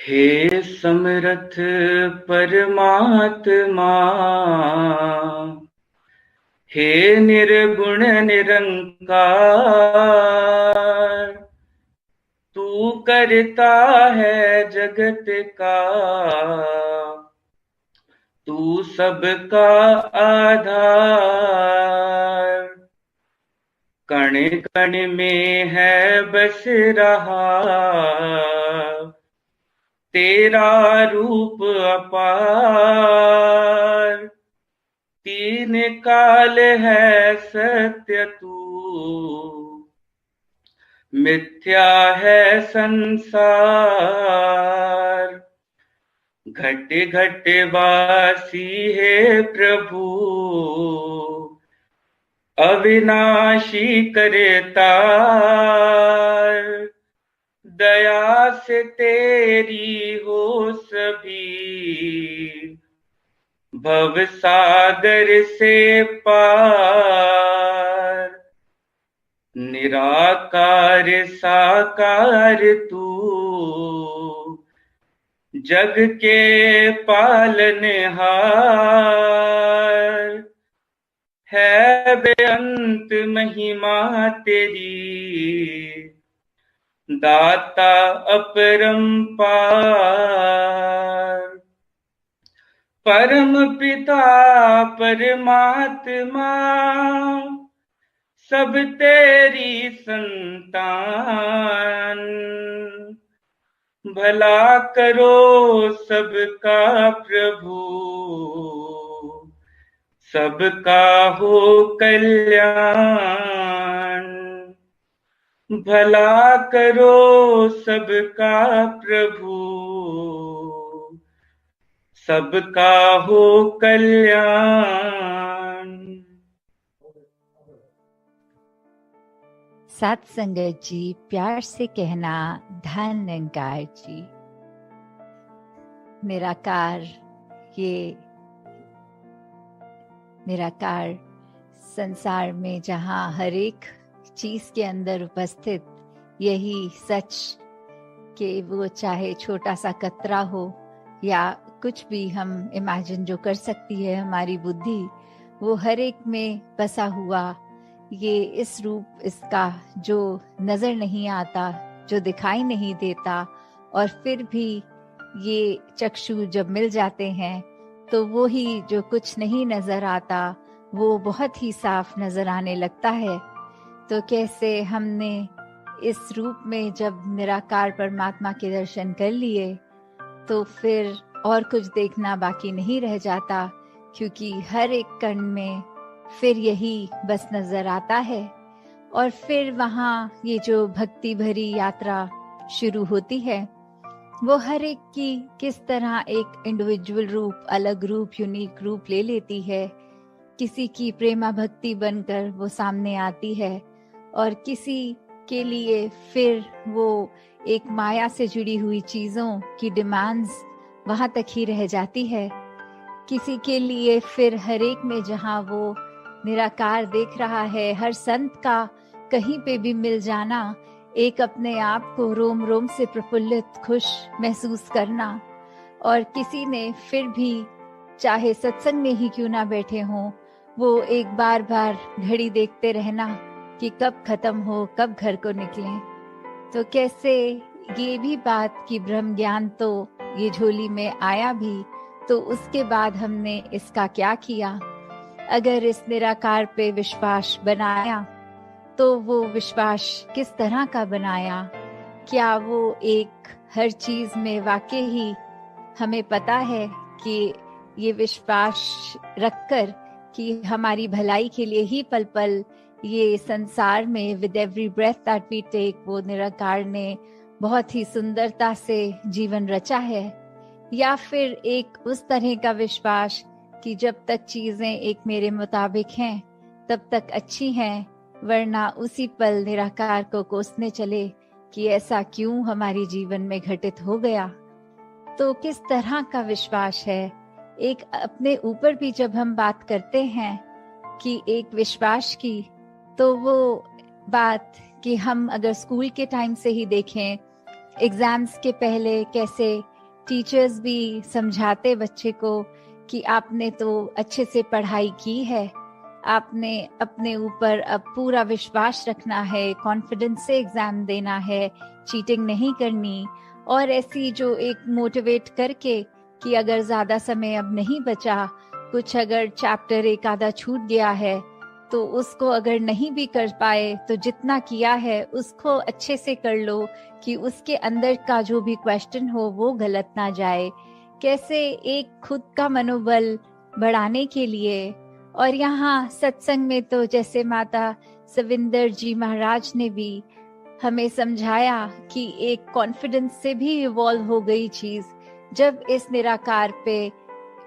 हे समरथ परमात्मा, हे निर्गुण निरंकार, तू करता है जगत का, तू सबका आधार। कण कण में है बस रहा तेरा रूप अपार। तीन काल है सत्य तू, मिथ्या है संसार। घट घट वासी है प्रभु, अविनाशी करतार। दया से तेरी हो सभी, भव सागर से पार। निराकार साकार तू, जग के पालनहार। है बेअंत महिमा तेरी, दाता अपरंपार। परम पिता परमात्मा, सब तेरी संतान। भला करो सबका प्रभु, सबका हो कल्याण। भला करो सबका प्रभु, सबका हो कल्याण। सात संगत जी, प्यार से कहना धन निरंकार जी। निराकार, ये निराकार संसार में जहाँ हर एक चीज के अंदर उपस्थित यही सच कि वो चाहे छोटा सा कतरा हो या कुछ भी हम इमेजिन जो कर सकती है हमारी बुद्धि, वो हर एक में बसा हुआ ये इस रूप इसका जो नजर नहीं आता, जो दिखाई नहीं देता, और फिर भी ये चक्षु जब मिल जाते हैं तो वो ही जो कुछ नहीं नजर आता वो बहुत ही साफ नजर आने लगता है। तो कैसे हमने इस रूप में जब निराकार परमात्मा के दर्शन कर लिए तो फिर और कुछ देखना बाकी नहीं रह जाता, क्योंकि हर एक कण में फिर यही बस नजर आता है। और फिर वहाँ ये जो भक्ति भरी यात्रा शुरू होती है, वो हर एक की किस तरह एक इंडिविजुअल रूप, अलग रूप, यूनिक रूप ले लेती है। किसी की प्रेमा भक्ति बनकर वो सामने आती है और किसी के लिए फिर वो एक माया से जुड़ी हुई चीजों की डिमांड्स वहां तक ही रह जाती है। किसी के लिए फिर हर एक में जहां वो निराकार देख रहा है, हर संत का कहीं पे भी मिल जाना, एक अपने आप को रोम रोम से प्रफुल्लित खुश महसूस करना। और किसी ने फिर भी चाहे सत्संग में ही क्यों ना बैठे हों, वो एक बार बार घड़ी देखते रहना कि कब खत्म हो, कब घर को निकलें। तो कैसे ये भी बात कि ब्रह्म ज्ञान तो ये झोली में आया भी, तो उसके बाद हमने इसका क्या किया। अगर इस निराकार पे विश्वास बनाया तो वो विश्वास किस तरह का बनाया। क्या वो एक हर चीज में वाकई ही हमें पता है कि ये विश्वास रखकर कि हमारी भलाई के लिए ही पल पल ये संसार में with every breath that we take वो निराकार ने बहुत ही सुंदरता से जीवन रचा है। या फिर एक उस तरह का विश्वास कि जब तक चीजें एक मेरे मुताबिक हैं तब तक अच्छी हैं, वरना उसी पल निराकार को कोसने चले कि ऐसा क्यों हमारे जीवन में घटित हो गया। तो किस तरह का विश्वास है। एक अपने ऊपर भी जब हम बात करते हैं कि एक विश्वास की, तो वो बात कि हम अगर स्कूल के टाइम से ही देखें, एग्जाम्स के पहले कैसे टीचर्स भी समझाते बच्चे को कि आपने तो अच्छे से पढ़ाई की है, आपने अपने ऊपर अब पूरा विश्वास रखना है, कॉन्फिडेंस से एग्जाम देना है, चीटिंग नहीं करनी, और ऐसी जो एक मोटिवेट करके कि अगर ज्यादा समय अब नहीं बचा, कुछ अगर चैप्टर एक आधा छूट गया है तो उसको अगर नहीं भी कर पाए तो जितना किया है उसको अच्छे से कर लो, कि उसके अंदर का जो भी क्वेश्चन हो वो गलत ना जाए। कैसे एक खुद का मनोबल बढ़ाने के लिए। और यहाँ सत्संग में तो जैसे माता सविंदर जी महाराज ने भी हमें समझाया कि एक कॉन्फिडेंस से भी इवॉल्व हो गई चीज। जब इस निराकार पे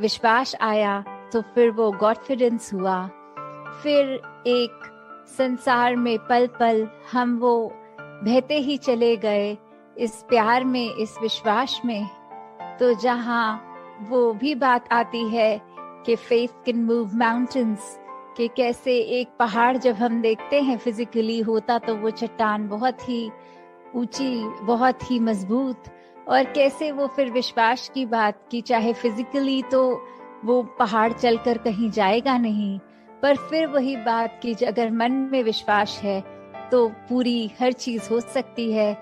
विश्वास आया तो फिर वो गॉडफिडेंस हुआ। फिर एक संसार में पल पल हम वो बहते ही चले गए इस प्यार में, इस विश्वास में। तो जहाँ वो भी बात आती है कि फेथ कैन मूव माउंटेन्स, कि कैसे एक पहाड़ जब हम देखते हैं फिजिकली होता तो वो चट्टान बहुत ही ऊंची, बहुत ही मजबूत, और कैसे वो फिर विश्वास की बात की, चाहे फिजिकली तो वो पहाड़ चलकर कहीं जाएगा नहीं, पर फिर वही बात कि अगर मन में विश्वास है तो पूरी हर चीज हो सकती है,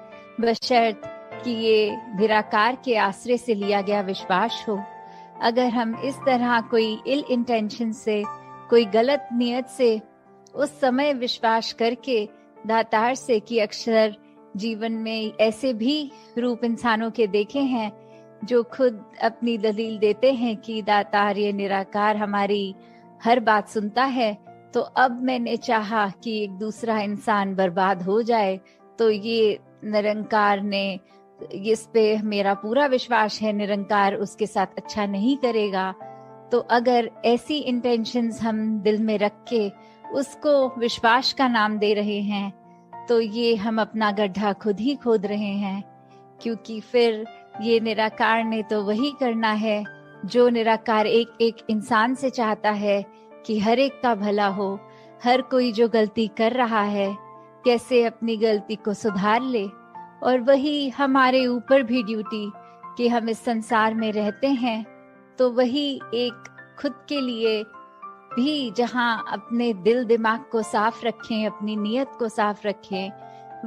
बशर्त कि ये निराकार के आश्रय से लिया गया विश्वास हो। अगर हम इस तरह कोई इल इंटेंशन से, कोई गलत नियत से उस समय विश्वास करके दातार से, कि अक्सर जीवन में ऐसे भी रूप इंसानों के देखे हैं जो खुद अपनी दलील देते हैं कि दातार ये निराकार हमारी हर बात सुनता है, तो अब मैंने चाहा कि एक दूसरा इंसान बर्बाद हो जाए तो ये निरंकार ने, इस पे मेरा पूरा विश्वास है निरंकार उसके साथ अच्छा नहीं करेगा। तो अगर ऐसी इंटेंशंस हम दिल में रख के उसको विश्वास का नाम दे रहे हैं तो ये हम अपना गड्ढा खुद ही खोद रहे हैं, क्योंकि फिर ये निराकार ने तो वही करना है जो निराकार एक एक इंसान से चाहता है कि हर एक का भला हो। हर कोई जो गलती कर रहा है कैसे अपनी गलती को सुधार ले, और वही हमारे ऊपर भी ड्यूटी कि हम इस संसार में रहते हैं तो वही एक खुद के लिए भी जहाँ अपने दिल दिमाग को साफ रखें, अपनी नियत को साफ रखें,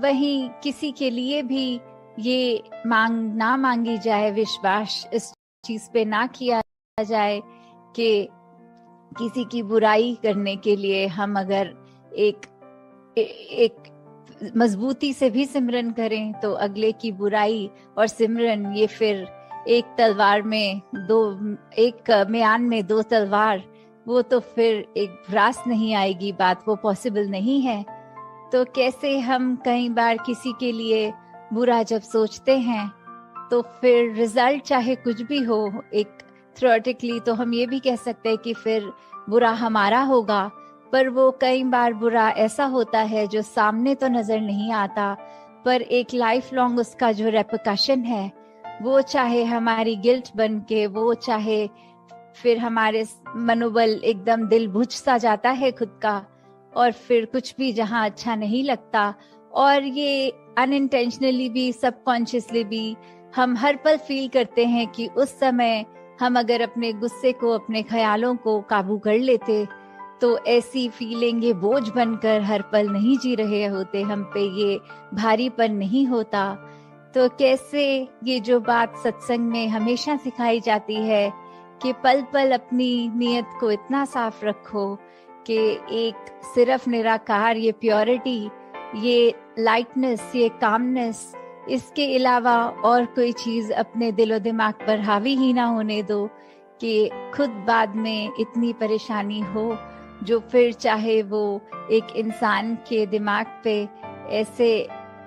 वहीं किसी के लिए भी ये ना मांगी जाए, विश्वास इस चीज पे ना किया जाए कि किसी की बुराई करने के लिए हम अगर एक मजबूती से भी सिमरन करें तो अगले की बुराई और सिमरन, ये फिर एक तलवार में दो, एक म्यान में दो तलवार, वो तो फिर एक रास नहीं आएगी, बात वो पॉसिबल नहीं है। तो कैसे हम कई बार किसी के लिए बुरा जब सोचते हैं तो फिर रिजल्ट चाहे कुछ भी हो, एक थ्योरेटिकली तो हम ये भी कह सकते हैं कि फिर बुरा हमारा होगा, पर वो कई बार बुरा ऐसा होता है जो सामने तो नजर नहीं आता, पर एक लाइफ लॉन्ग उसका जो रेपरकशन है वो चाहे हमारी गिल्ट बन के, वो चाहे फिर हमारे मनोबल एकदम दिल बुझ सा जाता है खुद का, और फिर कुछ भी जहाँ अच्छा नहीं लगता। और ये अनइंटेंशनली भी, सबकॉन्शियसली भी हम हर पल फील करते हैं कि उस समय हम अगर अपने गुस्से को, अपने ख्यालों को काबू कर लेते तो ऐसी फीलिंग ये बोझ बनकर हर पल नहीं जी रहे होते, हम पे ये भारीपन नहीं होता। तो कैसे ये जो बात सत्संग में हमेशा सिखाई जाती है कि पल पल अपनी नियत को इतना साफ रखो कि एक सिर्फ निराकार, ये प्योरिटी, ये लाइटनेस, ये कामनेस, इसके अलावा और कोई चीज अपने दिलो दिमाग पर हावी ही ना होने दो कि खुद बाद में इतनी परेशानी हो जो फिर चाहे वो एक इंसान के दिमाग पे ऐसे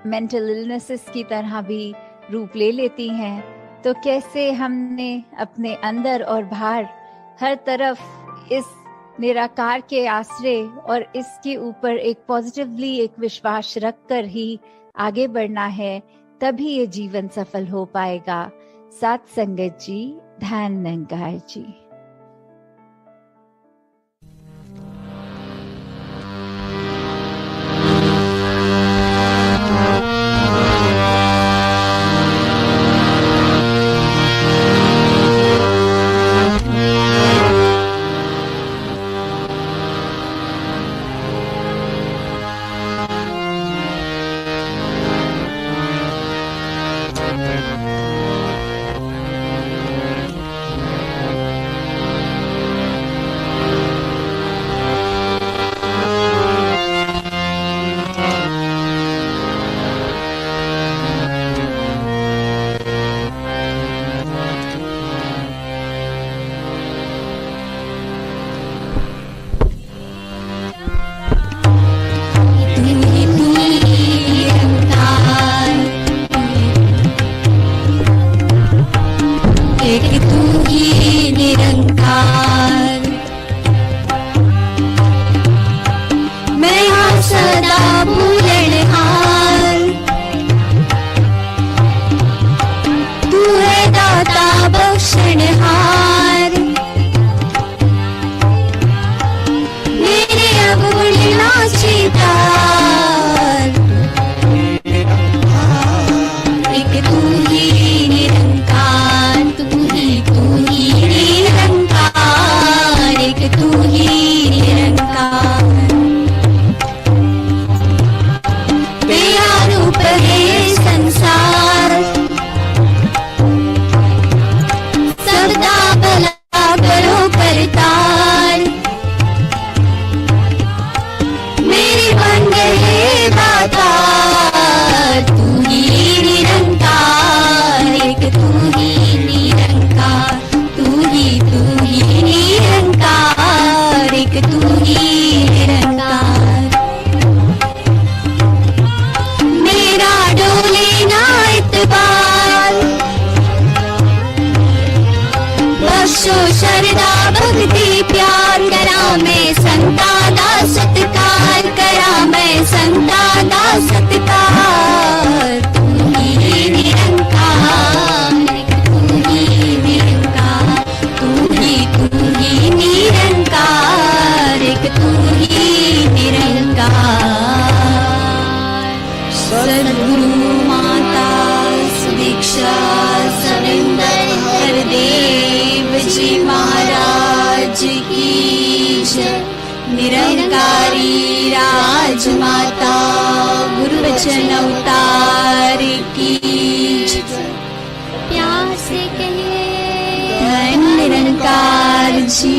मेंटल इलनेसेस की तरह भी रूप ले लेती हैं। तो कैसे हमने अपने अंदर और बाहर हर तरफ इस निराकार के आश्रय और इसके ऊपर एक पॉजिटिवली एक विश्वास रखकर ही आगे बढ़ना है, तभी ये जीवन सफल हो पाएगा। साथ संगत जी, ध्यान निरंकार जी। एक तू ही निरंकार। मैं हाँ सदा भूलनहार, तू है दाता बख्शनहार। मेरे अवगुण नाचितार, एक तू ही निरंकार, तू ही निरंकार, एक तू ही निरंकार। तेरा रूप है संसार, सदा भला करो करतार। मेरी बंद है दातार, तू ही निरंकार, एक तू ही निरंकार, तू ही निरंकार, एक तू ही निरंकार। मेरा डोले ना इतबार, बख्शो शरदा भक्ति प्यार। करा मैं संता दा सत्कार, करा मैं संता दा सत्कार। तू ही निरंकार, तू ही निरंकार, तू ही निरंकार, एक तू ही निरंकार। सद्गुरु माता सुदीक्षा सविंदर हरदेव जी महाराज की जय। निरंकारी राजमाता गुरु वचन अवतार की जय। प्यार से कहिए धन निरंकार जी।